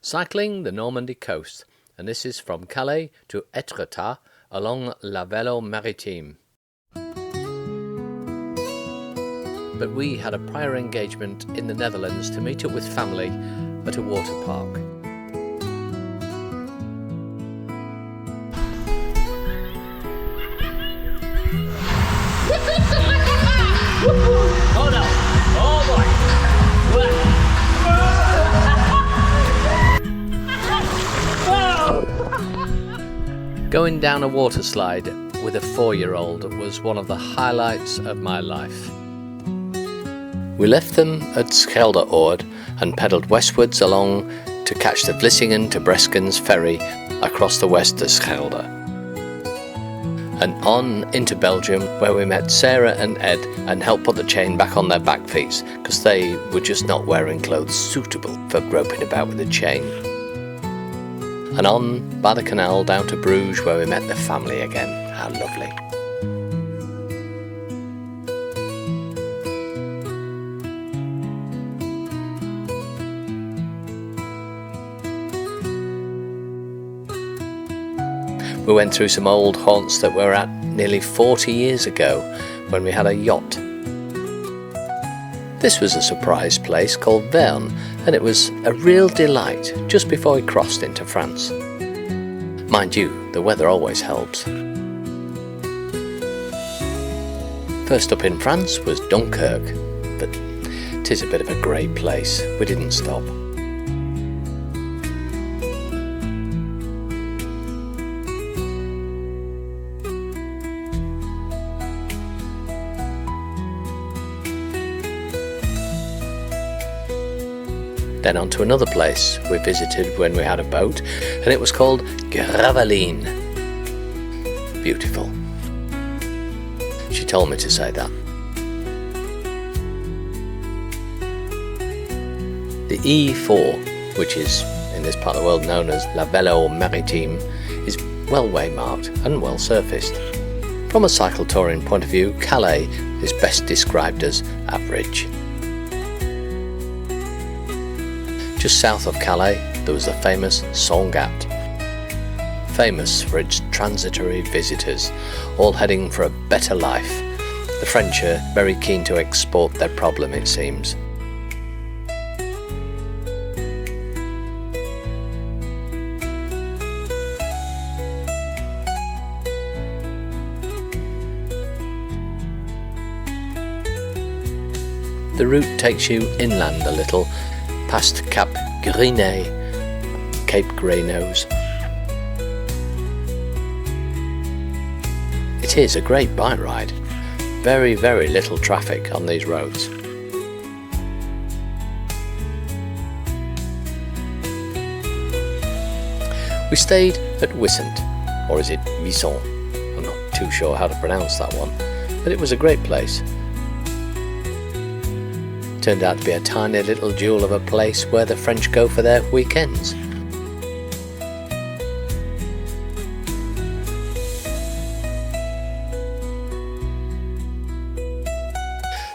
cycling the Normandy coast, and this is from Calais to Etretat along la Velo Maritime. But we had a prior engagement in the Netherlands to meet up with family at a water park. Oh no! Oh boy! Going down a water slide with a 4-year-old was one of the highlights of my life. We left them at Scheldeoord and pedalled westwards along to catch the Vlissingen to Breskens ferry across the Westerschelde, and on into Belgium, where we met Sarah and Ed and helped put the chain back on their back feet because they were just not wearing clothes suitable for groping about with a chain. And on by the canal down to Bruges, where we met the family again. How lovely. We went through some old haunts that we were at nearly 40 years ago when we had a yacht. This was a surprise place called Verne, and it was a real delight just before we crossed into France. Mind you, the weather always helps. First up in France was Dunkirk, but 'tis a bit of a grey place. We didn't stop. Then on to another place we visited when we had a boat, and it was called Gravelines. Beautiful. She told me to say that. The E4, which is in this part of the world known as la Velo Maritime, is well waymarked and well surfaced. From a cycle touring point of view, Calais is best described as average. Just south of Calais, there was the famous Sangat, famous for its transitory visitors, all heading for a better life. The French are very keen to export their problem, it seems. The route takes you inland a little, past Cape Grey-Nose. It is a great bike ride. Very, very little traffic on these roads. We stayed at Wissant, or is it Wissant? I'm not too sure how to pronounce that one, but it was a great place. Turned out to be a tiny little jewel of a place where the French go for their weekends.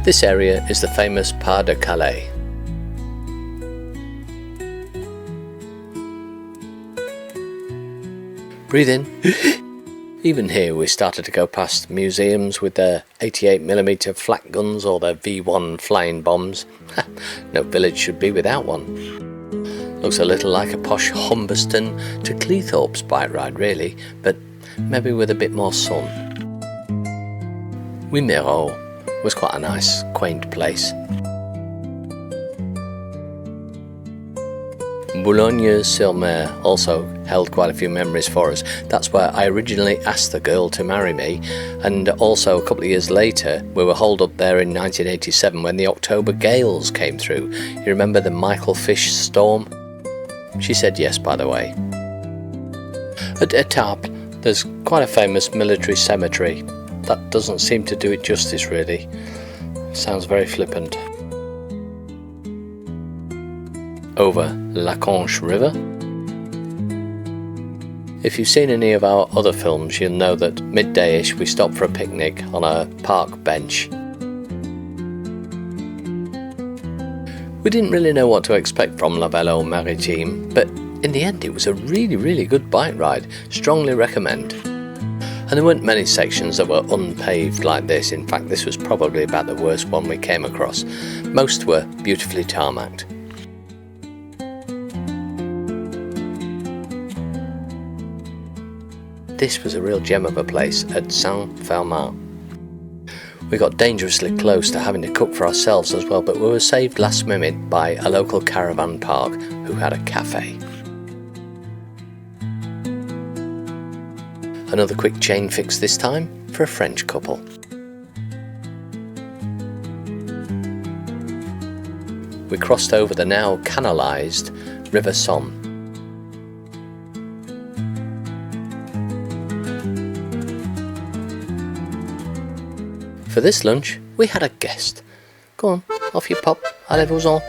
This area is the famous Pas de Calais. Breathe in. Even here we started to go past museums with their 88mm flak guns or their V1 flying bombs. No village should be without one. Looks a little like a posh Humberston to Cleethorpes bike ride really, but maybe with a bit more sun. Wimereux was quite a nice, quaint place. Boulogne-sur-Mer also held quite a few memories for us. That's where I originally asked the girl to marry me, and also a couple of years later we were holed up there in 1987 when the October gales came through. You remember the Michael Fish storm? She said yes, by the way. At Etaples there's quite a famous military cemetery. That doesn't seem to do it justice really. Sounds very flippant. Over La Conche River. If you've seen any of our other films, you'll know that midday-ish we stopped for a picnic on a park bench. We didn't really know what to expect from La Velo Maritime, but in the end it was a really good bike ride. Strongly recommend. And there weren't many sections that were unpaved like this. In fact, this was probably about the worst one we came across. Most were beautifully tarmacked. This was a real gem of a place at Saint-Firmin. We got dangerously close to having to cook for ourselves as well, but we were saved last minute by a local caravan park who had a cafe. Another quick chain fix this time for a French couple. We crossed over the now canalised River Somme. For this lunch, we had a guest. Go on, off you pop, allez-vous-en.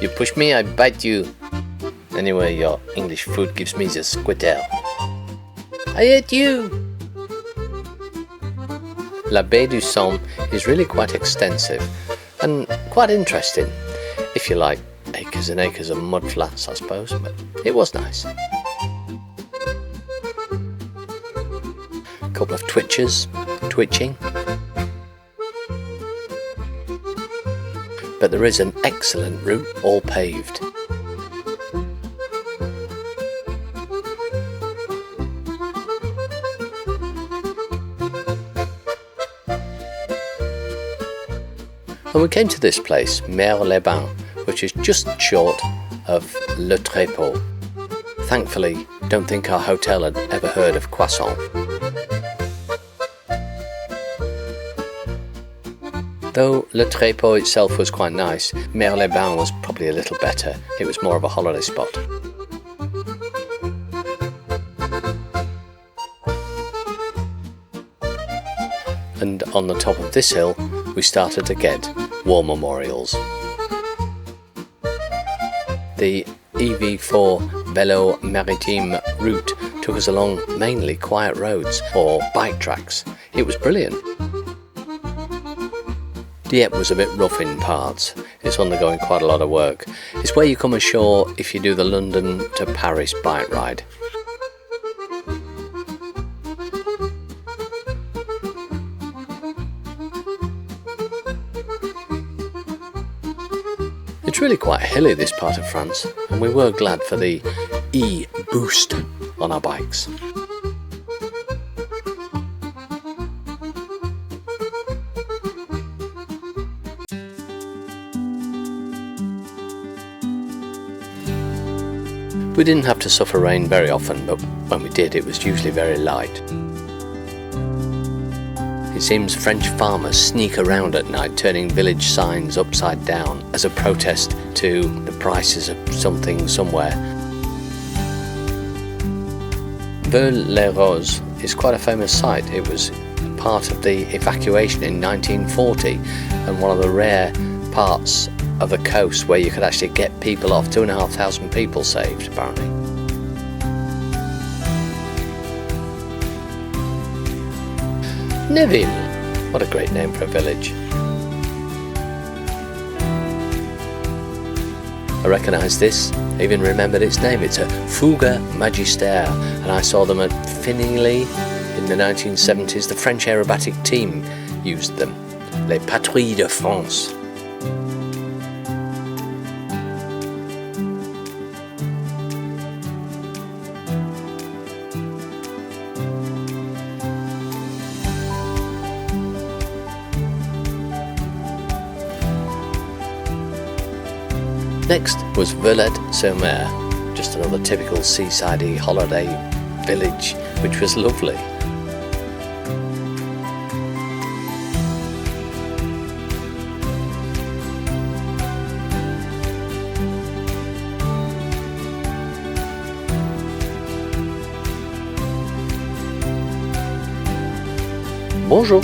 You push me, I bite you. Anyway, your English food gives me the squitter. I hate you! La Baie du Somme is really quite extensive and quite interesting, if you like acres and acres of mud flats, I suppose, but it was nice. A couple of twitching. But there is an excellent route, all paved. And we came to this place, Mer-les-Bains, which is just short of Le Tréport. Thankfully, don't think our hotel had ever heard of croissant. Though Le Tréport itself was quite nice, Mer-les-Bains was probably a little better. It was more of a holiday spot. And on the top of this hill, we started to get war memorials. The EV4 Velo Maritime route took us along mainly quiet roads or bike tracks. It was brilliant. Dieppe was a bit rough in parts. It's undergoing quite a lot of work. It's where you come ashore if you do the London to Paris bike ride. It's really quite hilly, this part of France, and we were glad for the e-boost on our bikes. We didn't have to suffer rain very often, but when we did, it was usually very light. It seems French farmers sneak around at night turning village signs upside down as a protest to the prices of something somewhere. Vaux-les-Roses is quite a famous site. It was part of the evacuation in 1940 and one of the rare parts of the coast where you could actually get people off. 2,500 people saved, apparently. Neville, what a great name for a village. I recognise this, I even remembered its name. It's a Fuga Magistère, and I saw them at Finley in the 1970s. The French aerobatic team used them, Les Patrouilles de France. Next was Villette-sur-Mer, just another typical seaside-y holiday village, which was lovely. Bonjour.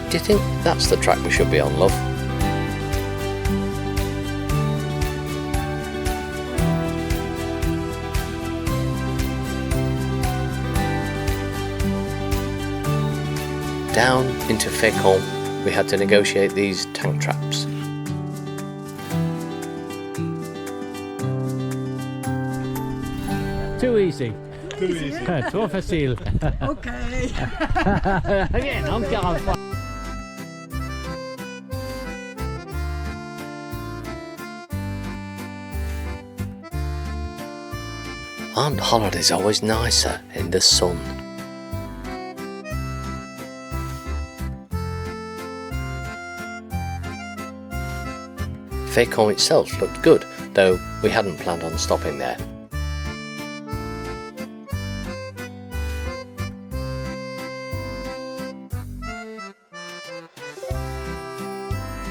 Do you think that's the track we should be on, love? Down into Fécamp, we had to negotiate these tank traps. Too easy. Too easy. Trop facile. Okay. Again, encore une fois. Aren't holidays always nicer in the sun? Fécamp itself looked good, though we hadn't planned on stopping there.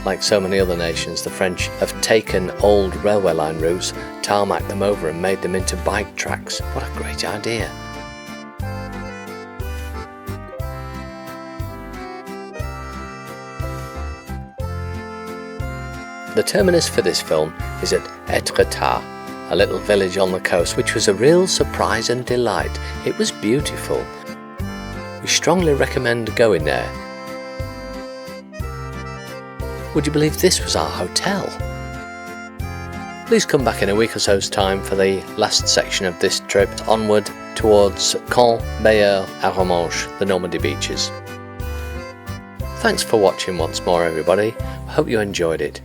Like so many other nations, the French have taken old railway line routes, tarmacked them over and made them into bike tracks. What a great idea! The terminus for this film is at Etretat, a little village on the coast, which was a real surprise and delight. It was beautiful. We strongly recommend going there. Would you believe this was our hotel? Please come back in a week or so's time for the last section of this trip onward towards Caen, Bayeux, Arromanches, the Normandy beaches. Thanks for watching once more, everybody. I hope you enjoyed it.